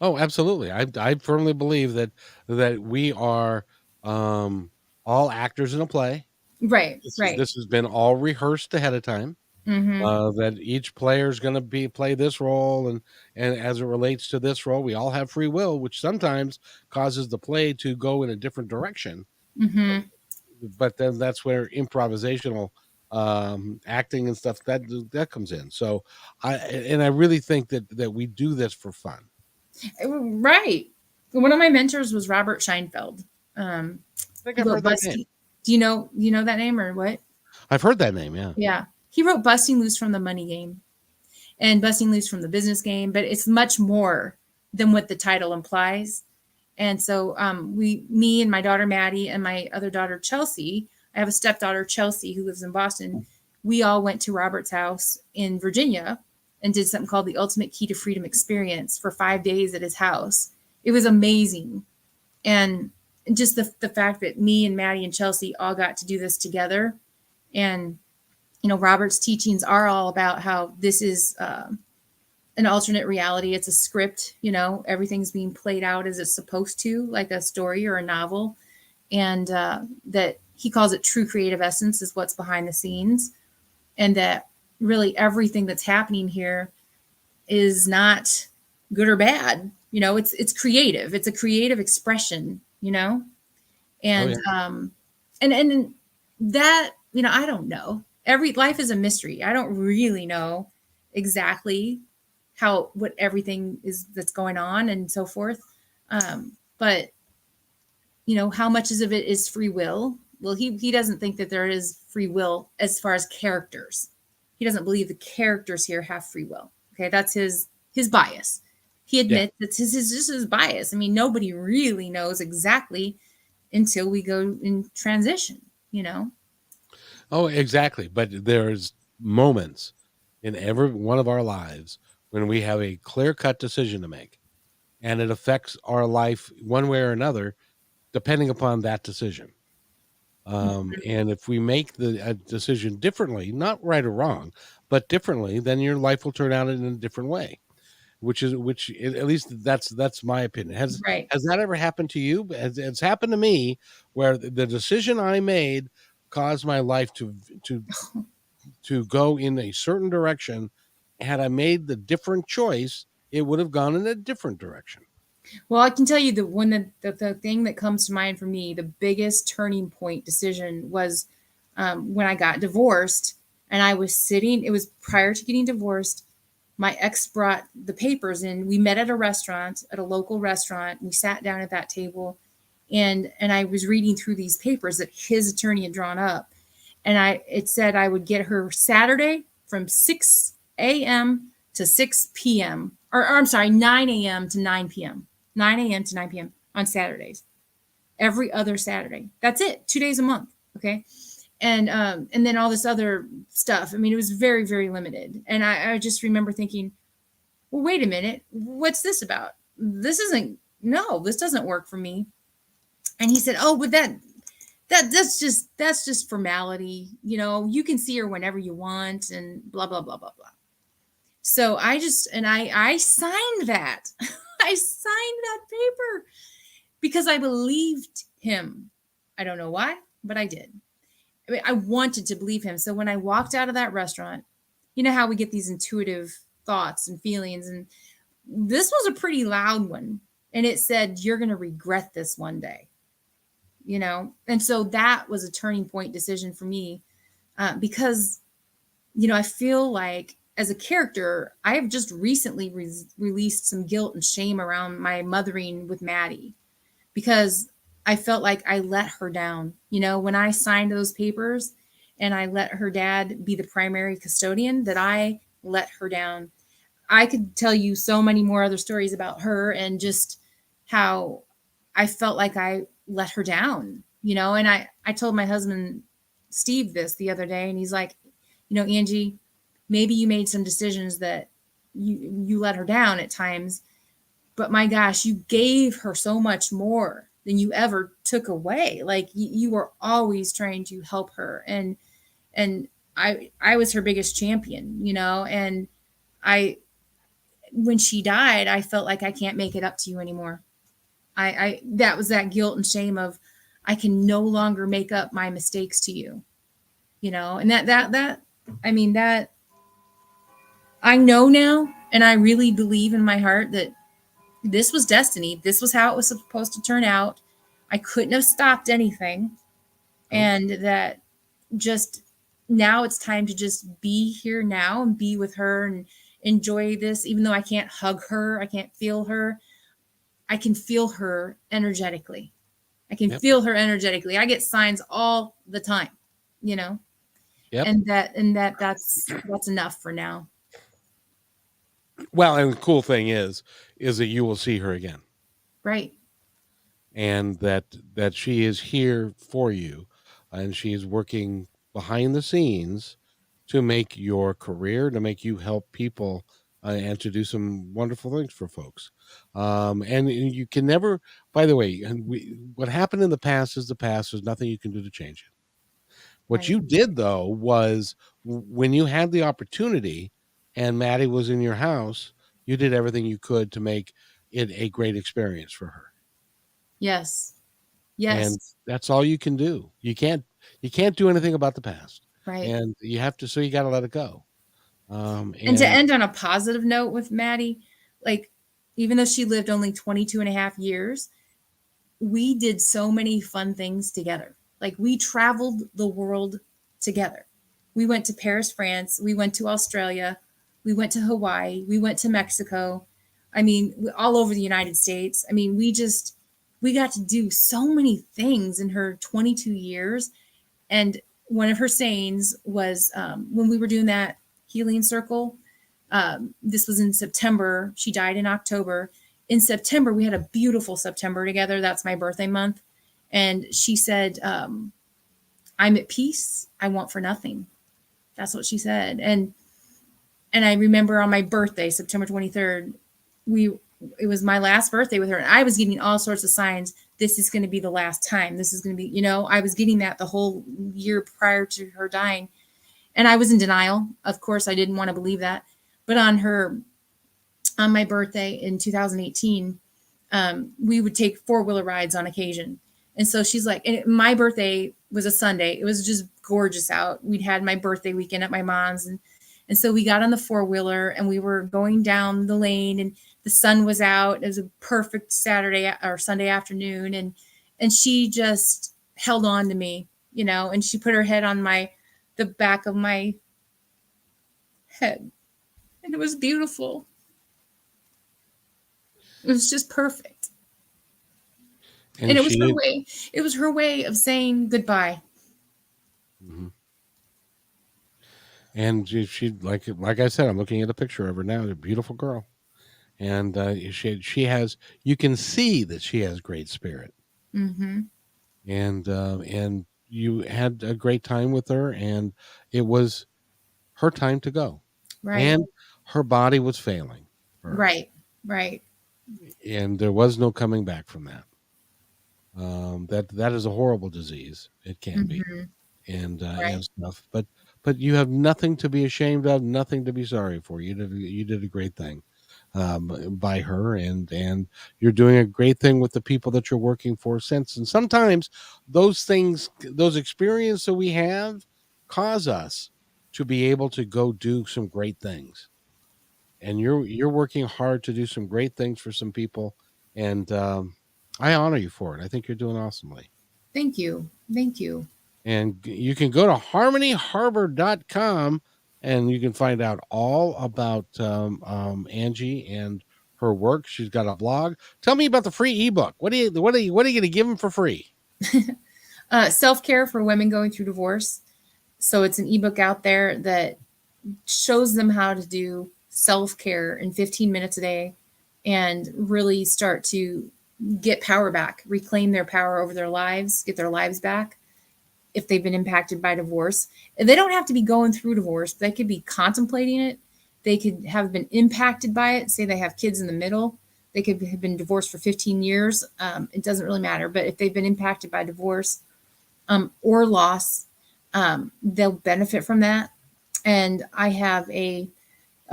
Oh, absolutely. I firmly believe that we are um, all actors in a play. Right, right. This has been all rehearsed ahead of time. Mm-hmm. That each player is going to be play this role, and as it relates to this role, we all have free will, which sometimes causes the play to go in a different direction. Mm-hmm. But then that's where improvisational acting and stuff that comes in. So I really think that we do this for fun. Right. One of my mentors was Robert Scheinfeld. Um, I think he I've wrote heard that name. Busty. Do you know that name or what? I've heard that name. Yeah. Yeah. He wrote Busting Loose from the Money Game and Busting Loose from the Business Game, but it's much more than what the title implies. And so me and my daughter Maddie and my other daughter Chelsea, I have a stepdaughter Chelsea who lives in Boston. We all went to Robert's house in Virginia and did something called the Ultimate Key to Freedom Experience for 5 days at his house. It was amazing. And just the fact that me and Maddie and Chelsea all got to do this together. And, Robert's teachings are all about how this is an alternate reality. It's a script, everything's being played out as it's supposed to, like a story or a novel. And that he calls it true creative essence is what's behind the scenes. And that really everything that's happening here is not good or bad. It's creative. It's a creative expression. Oh And yeah. and that, I don't know. Every life is a mystery. I don't really know exactly what everything is that's going on and so forth. But how much of it is free will? Well, he doesn't think that there is free will as far as characters. He doesn't believe the characters here have free will. Okay, that's his bias. He Yeah. admits it's just his bias. I mean, nobody really knows exactly until we go in transition. Oh, exactly. But there's moments in every one of our lives when we have a clear-cut decision to make, and it affects our life one way or another, depending upon that decision. And if we make the decision differently, not right or wrong, but differently, then your life will turn out in a different way. Which at least that's my opinion. Right. Has that ever happened to you? It's happened to me where the decision I made caused my life to to go in a certain direction. Had I made the different choice, it would have gone in a different direction. Well, I can tell you the one the thing that comes to mind for me, the biggest turning point decision was when I got divorced and I was sitting, it was prior to getting divorced. My ex brought the papers and we met at a restaurant, at a local restaurant. We sat down at that table and I was reading through these papers that his attorney had drawn up. And it said I would get her Saturday from 6 a.m. to 6 p.m. Or I'm sorry, 9 a.m. to 9 p.m. 9 a.m. to 9 p.m. on Saturdays. Every other Saturday. That's it. 2 days a month. Okay. And then all this other stuff. I mean, it was very, very limited. And I just remember thinking, well, wait a minute, what's this about? This doesn't work for me. And he said, oh, but that's just formality. You know, you can see her whenever you want and blah, blah, blah, blah, blah. So I signed that. I signed that paper because I believed him. I don't know why, but I did. I mean, I wanted to believe him. So when I walked out of that restaurant, you know how we get these intuitive thoughts and feelings. And this was a pretty loud one. And it said, you're going to regret this one day, you know? And so that was a turning point decision for me because, you know, I feel like as a character, I have just recently released some guilt and shame around my mothering with Maddie because I felt like I let her down. You know, when I signed those papers and I let her dad be the primary custodian, that I let her down. I could tell you so many more other stories about her and just how I felt like I let her down, you know, and I told my husband, Steve, this the other day, and he's like, you know, Angie, maybe you made some decisions that you let her down at times, but my gosh, you gave her so much more than you ever took away. Like you were always trying to help her. And I was her biggest champion, you know, and I, when she died, I felt like I can't make it up to you anymore. That was that guilt and shame of, I can no longer make up my mistakes to you, you know, and I mean, that I know now, and I really believe in my heart that this was destiny. This was how it was supposed to turn out. I couldn't have stopped anything. Nope. And that just now it's time to just be here now and be with her and enjoy this. Even though I can't hug her, I can't feel her. I can feel her energetically. I can Yep. feel her energetically. I get signs all the time, you know, Yep. that's enough for now. Well, and the cool thing is that you will see her again, Right. and that she is here for you, and she is working behind the scenes to make your career, to make you help people, and to do some wonderful things for folks. And you can never, by the way, and what happened in the past is the past. There's nothing you can do to change it. What Right. you did though was when you had the opportunity and Maddie was in your house, you did everything you could to make it a great experience for her. Yes. And Yes. that's all you can do. You can't do anything about the past. Right. And you have to, so you got to let it go. And to And end on a positive note with Maddie, like, even though she lived only 22 and a half years, we did so many fun things together. Like, we traveled the world together. We went to Paris, France. We went to Australia. We went to Hawaii. We went to Mexico. I mean, all over the United States. I mean, we got to do so many things in her 22 years. And one of her sayings was when we were doing that healing circle, this was in September. She died in October. In September, we had a beautiful September together. That's my birthday month. And she said, I'm at peace. I want for nothing. That's what she said. And And I remember on my birthday, September 23rd, we it was my last birthday with her, and I was getting all sorts of signs. This is going to be the last time. This is going to be, I was getting that the whole year prior to her dying, and I was in denial. Of course, I didn't want to believe that. But on my birthday in 2018, we would take four-wheeler rides on occasion. And so she's like, and my birthday was a Sunday. It was just gorgeous out. We'd had my birthday weekend at my mom's, and so we got on the four-wheeler and we were going down the lane, and the sun was out. It was a perfect Saturday or Sunday afternoon, and she just held on to me, and she put her head on the back of my head, and it was beautiful. It was just perfect. And And it was she her did. way. It was her way of saying goodbye. Mhm. And she like I said, I'm looking at a picture of her now. A beautiful girl, and she has. You can see that she has great spirit, Mm-hmm. and you had a great time with her, and it was her time to go, Right. and her body was failing her, Right. Right. and there was no coming back from that. That is a horrible disease. It can be, Mm-hmm. and Right. stuff. But you have nothing to be ashamed of, nothing to be sorry for. You did a great thing by her, and you're doing a great thing with the people that you're working for since. And sometimes those things, those experiences that we have, cause us to be able to go do some great things. And you're working hard to do some great things for some people, and I honor you for it. I think you're doing awesomely. Thank you. Thank you. And you can go to harmonyharbor.com and you can find out all about Angie and her work. She's got a blog. Tell me about the free ebook. What are you going to give them for free? Self care for women going through divorce. So it's an ebook out there that shows them how to do self care in 15 minutes a day and really start to get power back, reclaim their power over their lives, get their lives back if they've been impacted by divorce. And they don't have to be going through divorce, they could be contemplating it. They could have been impacted by it. Say they have kids in the middle. They could have been divorced for 15 years. It doesn't really matter. But if they've been impacted by divorce or loss, they'll benefit from that. And I have a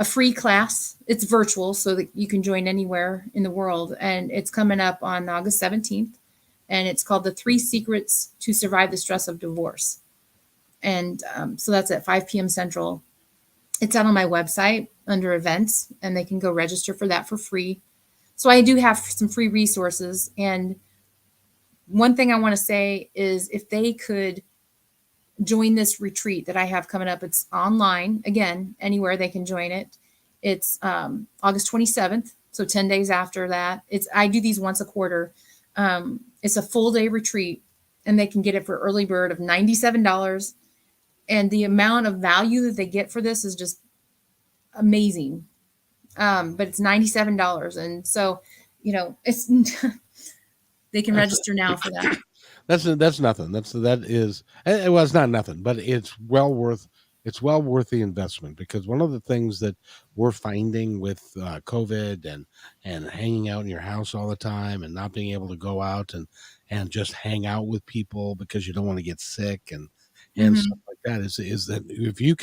free class. It's virtual, so that you can join anywhere in the world. And it's coming up on August 17th. And it's called The 3 Secrets to Survive the Stress of Divorce. And so that's at 5 p.m. Central. It's out on my website under events, and they can go register for that for free. So I do have some free resources. And one thing I want to say is if they could join this retreat that I have coming up, it's online. Again, anywhere they can join it. It's August 27th, so 10 days after that. I do these once a quarter. It's a full day retreat, and they can get it for early bird of $97. And the amount of value that they get for this is just amazing. But it's $97, and so it's they can That's register now for that. that's nothing. That is well, it's not nothing, but it's well worth the investment, because one of the things that we're finding with COVID and hanging out in your house all the time and not being able to go out and just hang out with people because you don't want to get sick and stuff Hmm. like that is that if you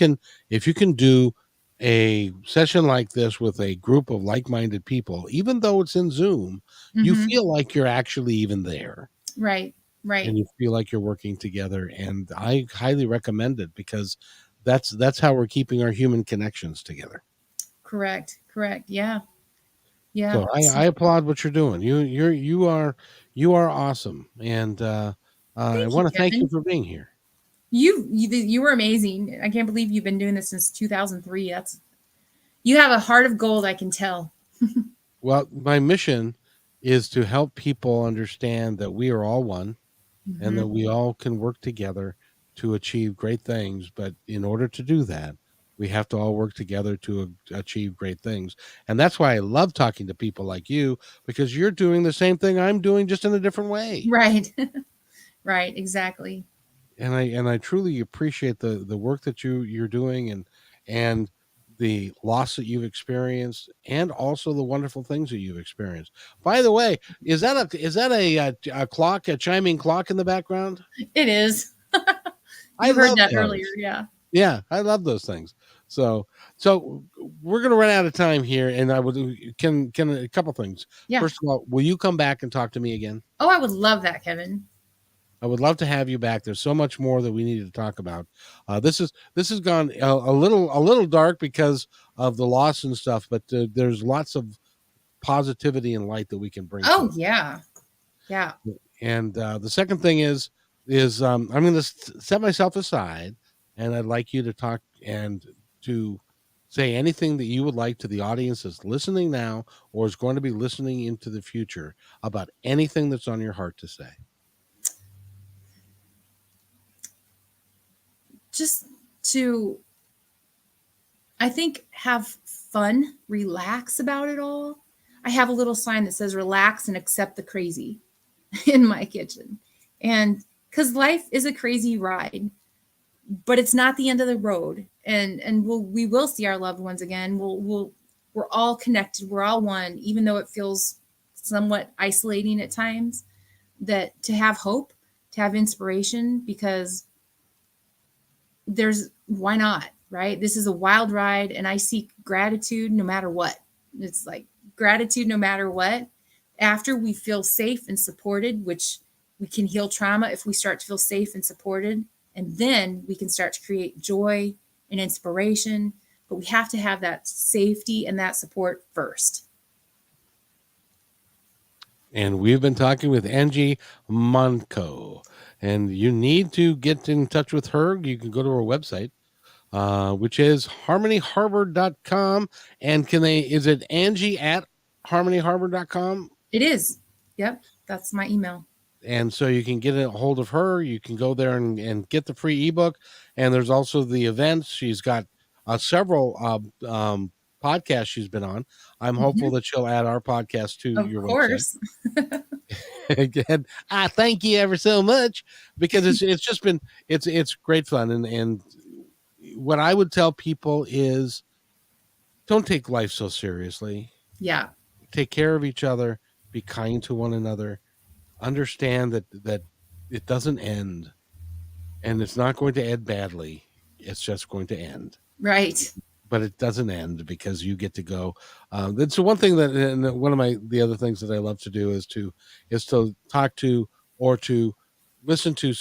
can do a session like this with a group of like-minded people, even though it's in Zoom, you Hmm. feel like you're actually even there, Right. and Right. you feel like you're working together. And I highly recommend it, because that's how we're keeping our human connections together. Correct. Correct. Yeah. Yeah. So I applaud what you're doing. You are awesome, and I Thank you, want to thank you Kevin. for being here. You were amazing. I can't believe you've been doing this since 2003. You have a heart of gold, I can tell. Well, my mission is to help people understand that we are all one, and that Hmm. we all can work together to achieve great things. But in order to do that, we have to all work together to achieve great things. And that's why I love talking to people like you, because you're doing the same thing I'm doing, just in a different way. Right. Right. Exactly. And I truly appreciate the work that you're doing, and the loss that you've experienced and also the wonderful things that you've experienced. By the way, is that a clock, a chiming clock in the background? It is. I You heard love that earlier. those. Yeah. Yeah, I love those things. So we're going to run out of time here, and I would can a couple things. Yeah. First of all, will you come back and talk to me again? Oh, I would love that, Kevin. I would love to have you back. There's so much more that we need to talk about. This has gone a little dark because of the loss and stuff, but there's lots of positivity and light that we can bring. Oh, yeah. Yeah. And the second thing is I'm going to set myself aside, and I'd like you to talk and to say anything that you would like to the audience that's listening now or is going to be listening into the future about anything that's on your heart to say. Just to, I think, have fun, relax about it all. I have a little sign that says relax and accept the crazy in my kitchen. And because life is a crazy ride, but it's not the end of the road. And we will see our loved ones again. We're all connected. We're all one, even though it feels somewhat isolating at times. That to have hope, to have inspiration, because why not, right? This is a wild ride, and I seek gratitude no matter what. It's like gratitude no matter what. After we feel safe and supported, which we can heal trauma if we start to feel safe and supported, and then we can start to create joy and inspiration. But we have to have that safety and that support first. And we've been talking with Angie Monko. And you need to get in touch with her. You can go to her website, which is harmonyharbor.com. And is it Angie at harmonyharbor.com? It is. Yep. That's my email. And so you can get a hold of her. You can go there and get the free ebook. And there's also the events. She's got several podcasts she's been on. I'm hopeful that she'll add our podcast to your website. Of course. Again, I thank you ever so much, because it's just been it's great fun. And what I would tell people is, don't take life so seriously. Yeah. Take care of each other. Be kind to one another. Understand that it doesn't end, and it's not going to end badly. It's just going to end. Right. But it doesn't end because you get to go. That's the one thing that, and one of the other things that I love to do is to talk to or to listen to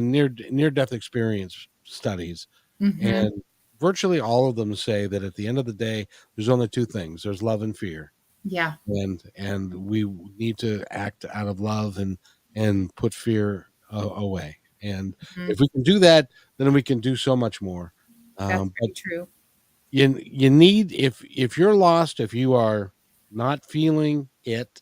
near-death experience studies. Mm-hmm. And virtually all of them say that at the end of the day, there's only two things. There's love and fear. Yeah. And we need to act out of love and put fear away. And if we can do that, then we can do so much more. That's very true. You need, if you're lost, if you are not feeling it,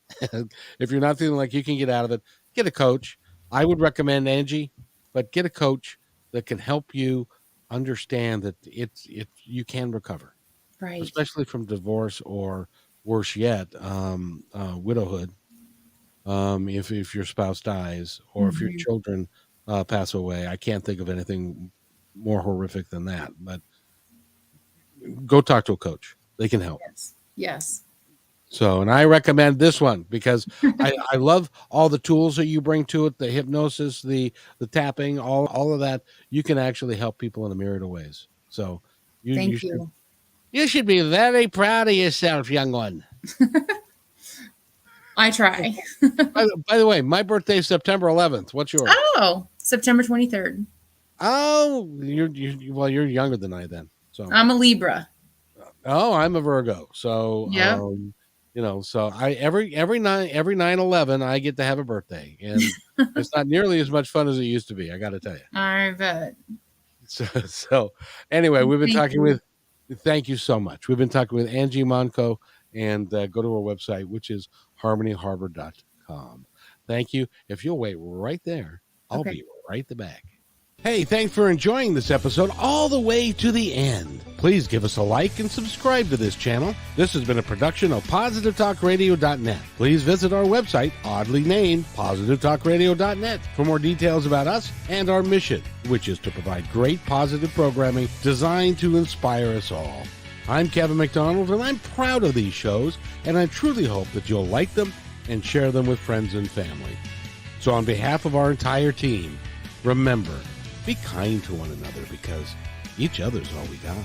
if you're not feeling like you can get out of it, get a coach. I would recommend Angie, but get a coach that can help you understand that you can recover, right? Especially from divorce, or worse yet, widowhood. If your spouse dies, or if your children pass away. I can't think of anything more horrific than that, but go talk to a coach. They can help. Yes. So, and I recommend this one because I love all the tools that you bring to it, the hypnosis, the tapping, all of that. You can actually help people in a myriad of ways. So you should be very proud of yourself, young one. I try. By the way, my birthday is September 11th. What's yours? Oh, September 23rd. Oh, you're younger than I then. So I'm a Libra. Oh, I'm a Virgo. So yeah. So I every 9/11 I get to have a birthday, and it's not nearly as much fun as it used to be. I got to tell you. I bet. So anyway, we've been talking with. Thank you so much. We've been talking with Angie Monko, and go to our website, which is harmonyharbor.com. Thank you. If you'll wait right there, I'll be right back. Hey, thanks for enjoying this episode all the way to the end. Please give us a like and subscribe to this channel. This has been a production of PositiveTalkRadio.net. Please visit our website, oddly named PositiveTalkRadio.net, for more details about us and our mission, which is to provide great positive programming designed to inspire us all. I'm Kevin McDonald, and I'm proud of these shows, and I truly hope that you'll like them and share them with friends and family. So on behalf of our entire team, remember, be kind to one another because each other's all we got.